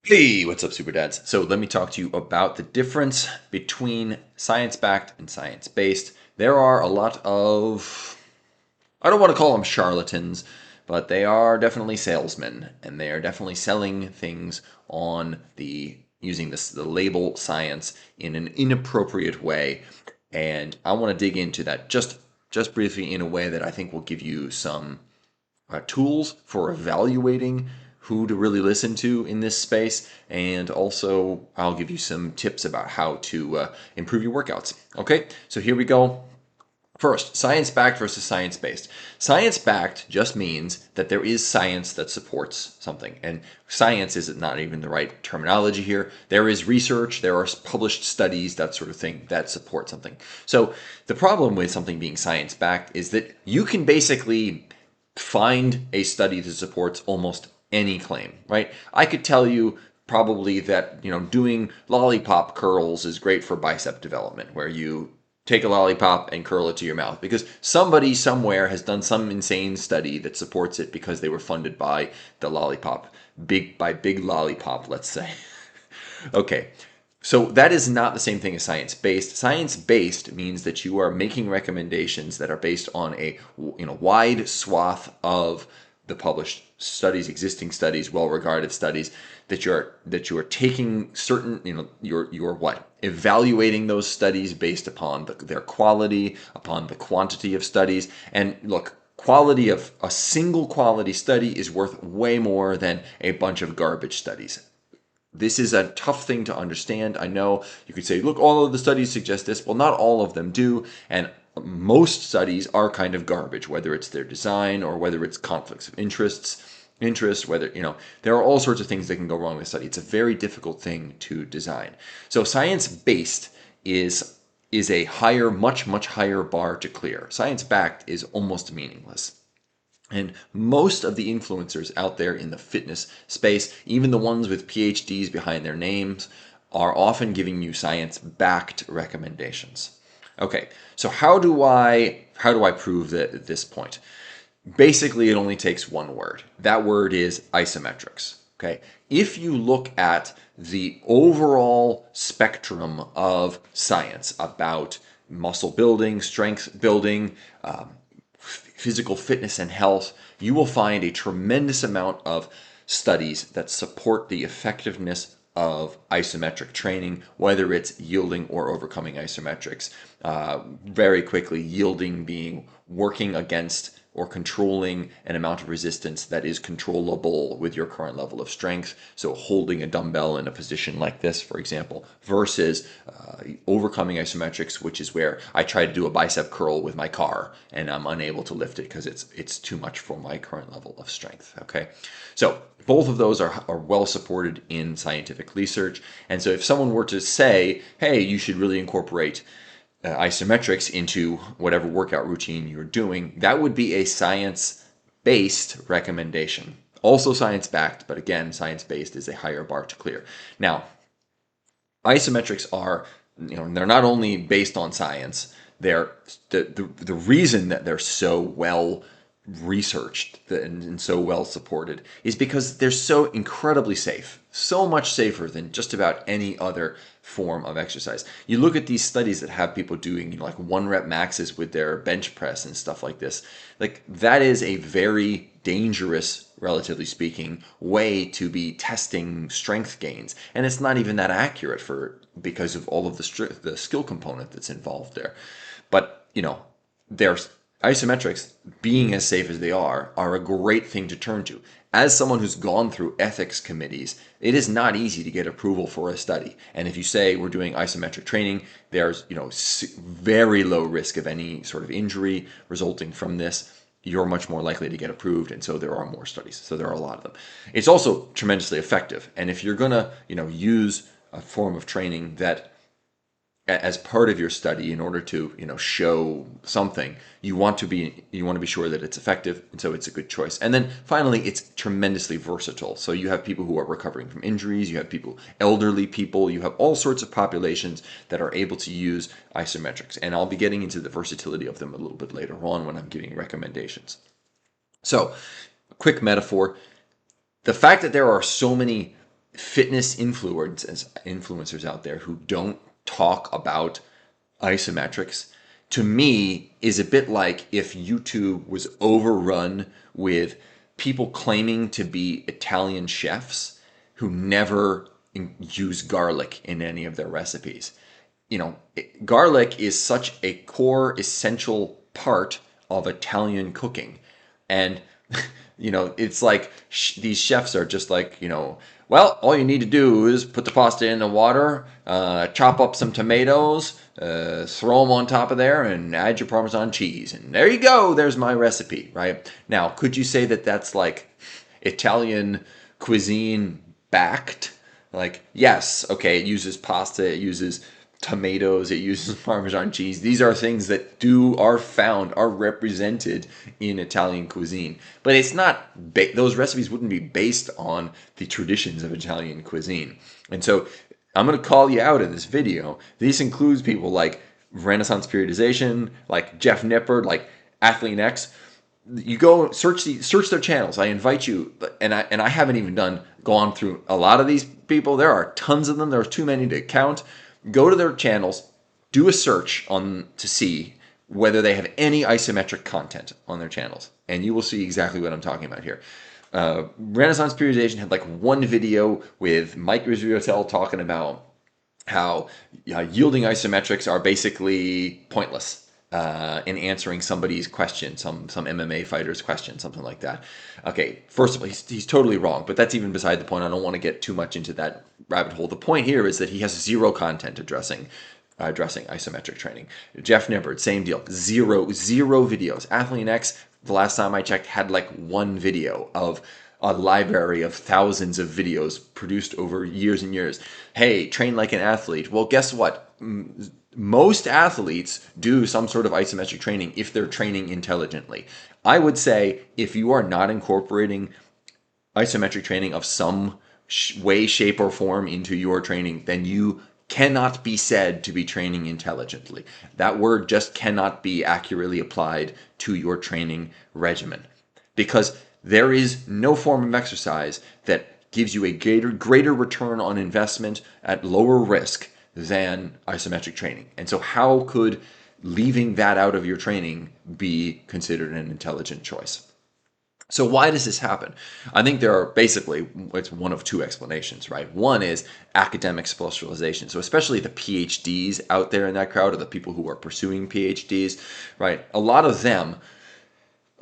Hey, what's up, Superdads? So let me talk to you about the difference between science-backed and science-based. There are a lot of, I don't want to call them charlatans, but they are definitely salesmen, and they are definitely selling things on using the label science in an inappropriate way. And I want to dig into that just briefly in a way that I think will give you some tools for evaluating who to really listen to in this space, and also I'll give you some tips about how to improve your workouts. Okay, so here we go. First, science backed versus science based. Science backed just means that there is science that supports something. And science is not even the right terminology here. There is research, there are published studies, that sort of thing that support something. So the problem with something being science backed is that you can basically find a study that supports almost any claim, right? I could tell you probably that, doing lollipop curls is great for bicep development, where you take a lollipop and curl it to your mouth because somebody somewhere has done some insane study that supports it because they were funded by the lollipop, big lollipop, let's say. Okay, so that is not the same thing as science-based. Science-based means that you are making recommendations that are based on a wide swath of the published studies, existing studies, well-regarded studies, that you are taking certain, you're what? Evaluating those studies based upon their quality, upon the quantity of studies. And look, quality of a single quality study is worth way more than a bunch of garbage studies. This is a tough thing to understand. I know you could say, look, all of the studies suggest this. Well, not all of them do. And most studies are kind of garbage, whether it's their design or whether it's conflicts of interest, whether, there are all sorts of things that can go wrong with a study. It's a very difficult thing to design. So science-based is a higher, much higher bar to clear. Science-backed is almost meaningless. And most of the influencers out there in the fitness space, even the ones with PhDs behind their names, are often giving you science-backed recommendations. Okay, so how do I prove this point? Basically, it only takes one word. That word is isometrics. Okay, if you look at the overall spectrum of science about muscle building, strength building, physical fitness and health, you will find a tremendous amount of studies that support the effectiveness of isometric training, whether it's yielding or overcoming isometrics. Very quickly, yielding being working against or controlling an amount of resistance that is controllable with your current level of strength. So holding a dumbbell in a position like this, for example, versus overcoming isometrics, which is where I try to do a bicep curl with my car and I'm unable to lift it because it's too much for my current level of strength. Okay, so both of those are well supported in scientific research. And so if someone were to say, hey, you should really incorporate isometrics into whatever workout routine you're doing, that would be a science-based recommendation. Also science-backed, but again, science-based is a higher bar to clear. Now, isometrics are, they're not only based on science, they're the reason that they're so well researched and so well supported is because they're so incredibly safe, so much safer than just about any other form of exercise. You look at these studies that have people doing like 1 rep maxes with their bench press and stuff like this. Like that is a very dangerous, relatively speaking, way to be testing strength gains, and it's not even that accurate because of all of the skill component that's involved there. But there's isometrics, being as safe as they are a great thing to turn to. As someone who's gone through ethics committees, it is not easy to get approval for a study. And if you say we're doing isometric training, there's very low risk of any sort of injury resulting from this. You're much more likely to get approved, and so there are more studies. So there are a lot of them. It's also tremendously effective. And if you're gonna, use a form of training that as part of your study in order to show something, you want to be sure that it's effective, and so it's a good choice. And then finally, it's tremendously versatile. So you have people who are recovering from injuries, you have elderly people, you have all sorts of populations that are able to use isometrics, and I'll be getting into the versatility of them a little bit later on when I'm giving recommendations. So quick metaphor: the fact that there are so many fitness influencers out there who don't talk about isometrics, to me, is a bit like if YouTube was overrun with people claiming to be Italian chefs who never use garlic in any of their recipes. Garlic is such a core, essential part of Italian cooking. And, it's like these chefs are just like, well, all you need to do is put the pasta in the water, chop up some tomatoes, throw them on top of there, and add your Parmesan cheese. And there you go. There's my recipe, right? Now, could you say that that's like Italian cuisine backed? Like, yes, okay, it uses pasta, it uses tomatoes, it uses Parmesan cheese. These are things that are represented in Italian cuisine. But it's not, those recipes wouldn't be based on the traditions of Italian cuisine. And so I'm going to call you out in this video. This includes people like Renaissance Periodization, like Jeff Nippard, like Athlete X. You go search their channels. I invite you, and I haven't even gone through a lot of these people. There are tons of them. There are too many to count. Go to their channels, do a search to see whether they have any isometric content on their channels, and you will see exactly what I'm talking about here. Renaissance Periodization had like one video with Mike Rizzutel talking about how yielding isometrics are basically pointless in answering somebody's question, some MMA fighter's question, something like that. Okay, first of all, he's totally wrong, but that's even beside the point. I don't want to get too much into that rabbit hole. The point here is that he has zero content addressing isometric training. Jeff Nippard, same deal, zero videos. Athlete X, the last time I checked, had like one video of a library of thousands of videos produced over years and years. Hey, train like an athlete. Well, guess what? Most athletes do some sort of isometric training if they're training intelligently. I would say if you are not incorporating isometric training of some way, shape, or form into your training, then you cannot be said to be training intelligently. That word just cannot be accurately applied to your training regimen, because there is no form of exercise that gives you a greater return on investment at lower risk than isometric training. And so how could leaving that out of your training be considered an intelligent choice? So why does this happen? I think there are it's one of two explanations, right? One is academic specialization. So especially the PhDs out there in that crowd, or the people who are pursuing PhDs, right? A lot of them,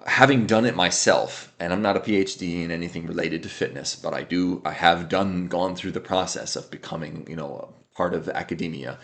having done it myself, and I'm not a PhD in anything related to fitness, but I have gone through the process of becoming, a part of academia.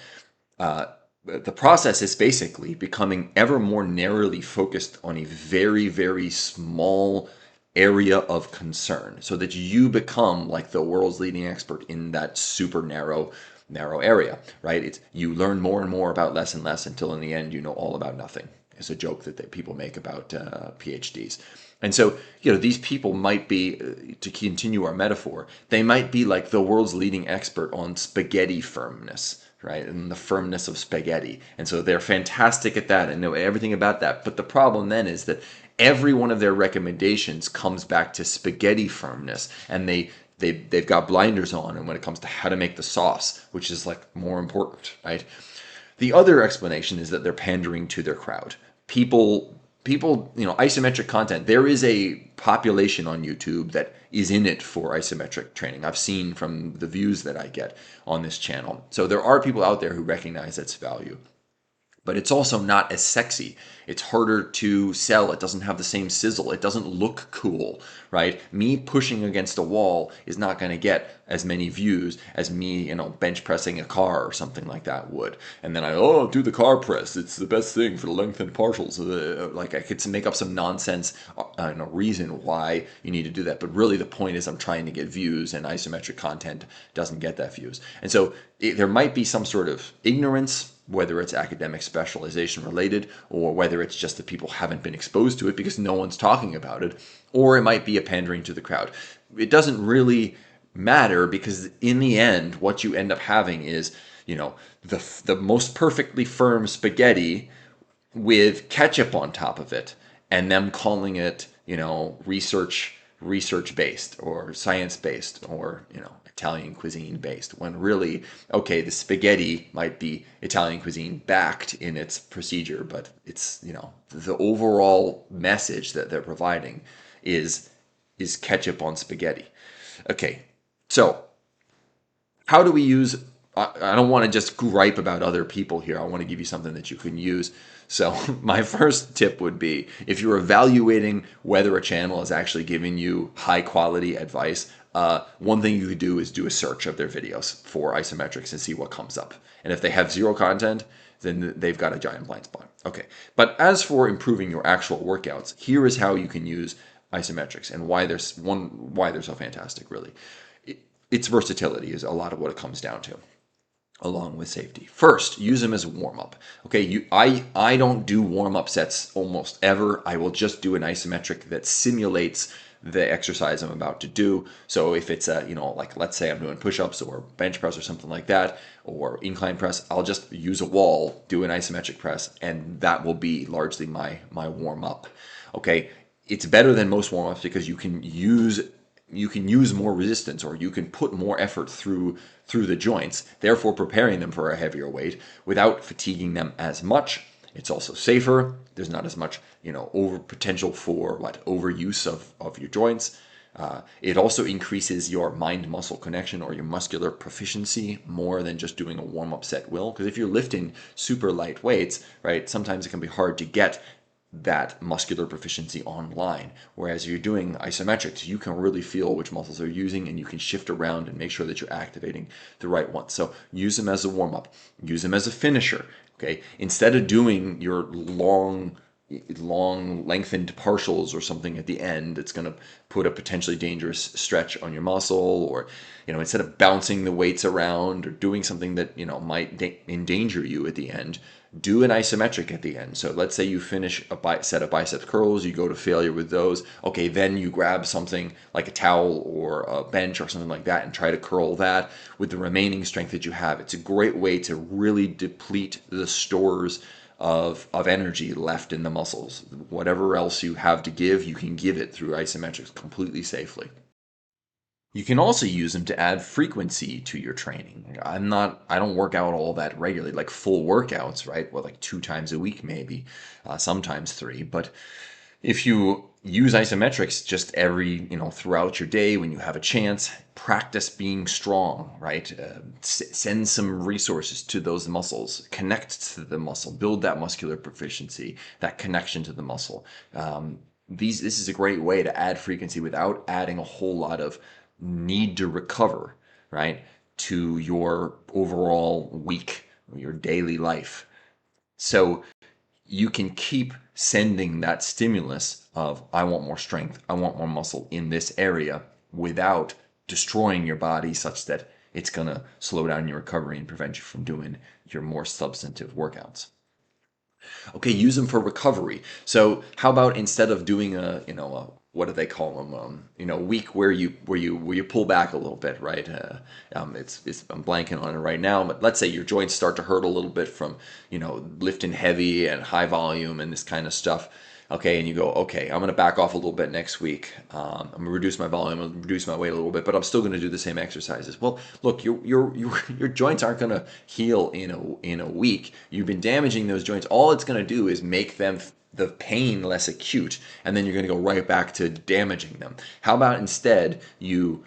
The process is basically becoming ever more narrowly focused on a very, very small area of concern, so that you become like the world's leading expert in that super narrow area, right? You learn more and more about less and less until in the end you know all about nothing. It's a joke that people make about PhDs. And so, these people might be, to continue our metaphor, they might be like the world's leading expert on spaghetti firmness, right? And the firmness of spaghetti. And so they're fantastic at that and know everything about that. But the problem then is that every one of their recommendations comes back to spaghetti firmness, and they've got blinders on, and when it comes to how to make the sauce, which is like more important, right? The other explanation is that they're pandering to their crowd. People, isometric content. There is a population on YouTube that is in it for isometric training. I've seen from the views that I get on this channel. So there are people out there who recognize its value. But it's also not as sexy. It's harder to sell. It doesn't have the same sizzle. It doesn't look cool, right? Me pushing against a wall is not going to get as many views as me, bench pressing a car or something like that would. And then do the car press. It's the best thing for the lengthened partials. Like I could make up some nonsense reason why you need to do that. But really the point is I'm trying to get views, and isometric content doesn't get that views. And so there might be some sort of ignorance, whether it's academic specialization related, or whether it's just that people haven't been exposed to it because no one's talking about it, or it might be a pandering to the crowd. It doesn't really matter, because in the end, what you end up having is, the most perfectly firm spaghetti with ketchup on top of it, and them calling it, research research-based or science-based or, Italian cuisine-based, when really, okay, the spaghetti might be Italian cuisine backed in its procedure, but it's, the overall message that they're providing is ketchup on spaghetti. Okay, so how do we use, I don't want to just gripe about other people here. I want to give you something that you can use. So my first tip would be, if you're evaluating whether a channel is actually giving you high quality advice, one thing you could do is do a search of their videos for isometrics and see what comes up. And if they have zero content, then they've got a giant blind spot. Okay, but as for improving your actual workouts, here is how you can use isometrics and why they're so fantastic, really. Its versatility is a lot of what it comes down to, along with safety. First, use them as a warm-up. Okay, I don't do warm-up sets almost ever. I will just do an isometric that simulates the exercise I'm about to do. So if it's like, let's say I'm doing push-ups or bench press or something like that, or incline press, I'll just use a wall, do an isometric press, and that will be largely my warm-up. Okay, it's better than most warm-ups because you can use more resistance, or you can put more effort through the joints, therefore preparing them for a heavier weight without fatiguing them as much. It's also safer. There's not as much, over potential for overuse of your joints. It also increases your mind-muscle connection, or your muscular proficiency, more than just doing a warm-up set will. Because if you're lifting super light weights, right, sometimes it can be hard to get that muscular proficiency online. Whereas you're doing isometrics, you can really feel which muscles they're using, and you can shift around and make sure that you're activating the right ones. So use them as a warm-up. Use them as a finisher. Okay, instead of doing your long lengthened partials or something at the end, it's going to put a potentially dangerous stretch on your muscle, or instead of bouncing the weights around or doing something that might endanger you at the end, do an isometric at the end. So let's say you finish a set of bicep curls, you go to failure with those. Okay, then you grab something like a towel or a bench or something like that and try to curl that with the remaining strength that you have. It's a great way to really deplete the stores of energy left in the muscles. Whatever else you have to give, you can give it through isometrics completely safely. You can also use them to add frequency to your training. I don't work out all that regularly, like full workouts, right? Well, like 2 times a week, maybe, sometimes 3. But if you use isometrics just throughout your day when you have a chance, practice being strong, right? Send some resources to those muscles, connect to the muscle, build that muscular proficiency, that connection to the muscle. This is a great way to add frequency without adding a whole lot of need to recover, right, to your overall week, your daily life. So you can keep sending that stimulus of, I want more strength, I want more muscle in this area, without destroying your body such that it's going to slow down your recovery and prevent you from doing your more substantive workouts. Okay, use them for recovery. So how about, instead of doing what do they call them? Week where you pull back a little bit, right? I'm blanking on it right now, but let's say your joints start to hurt a little bit from lifting heavy and high volume and this kind of stuff. Okay, and you go, okay, I'm going to back off a little bit next week. I'm going to reduce my volume, I'm going to reduce my weight a little bit, but I'm still going to do the same exercises. Well, look, your joints aren't going to heal in a week. You've been damaging those joints. All it's going to do is make the pain less acute, and then you're going to go right back to damaging them. How about instead you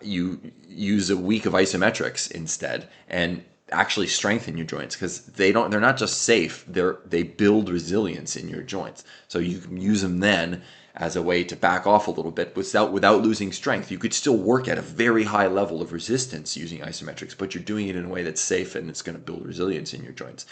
use a week of isometrics instead, and actually strengthen your joints, because they're not just safe, they build resilience in your joints. So you can use them then as a way to back off a little bit without losing strength. You could still work at a very high level of resistance using isometrics, but you're doing it in a way that's safe, and it's going to build resilience in your joints.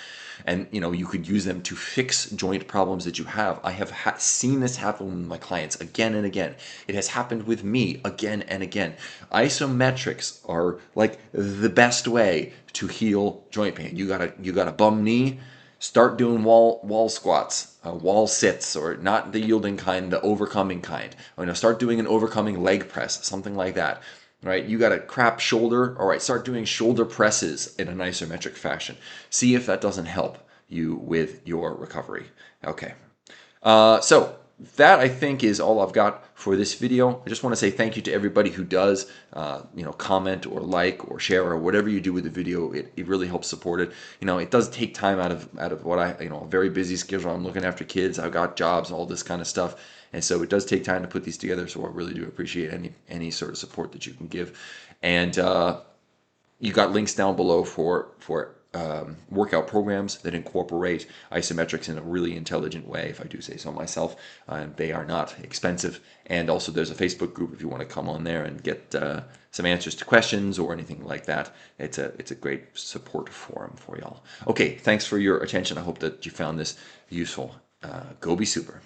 And you could use them to fix joint problems that you have. I have seen this happen with my clients again and again. It has happened with me again and again. Isometrics are like the best way to heal joint pain. You got a bum knee, start doing wall squats, wall sits, or not the yielding kind, the overcoming kind. Start doing an overcoming leg press, something like that. Right? You got a crap shoulder. All right, start doing shoulder presses in an isometric fashion. See if that doesn't help you with your recovery. Okay. So that, I think, is all I've got for this video. I just want to say thank you to everybody who does, comment or like or share or whatever you do with the video. It really helps support it. It does take time out of what a very busy schedule. I'm looking after kids. I've got jobs, all this kind of stuff. And so it does take time to put these together. So I really do appreciate any sort of support that you can give. And you got links down below for workout programs that incorporate isometrics in a really intelligent way, if I do say so myself. They are not expensive. And also there's a Facebook group if you want to come on there and get some answers to questions or anything like that. It's a great support forum for y'all. Okay, thanks for your attention. I hope that you found this useful. Go be super.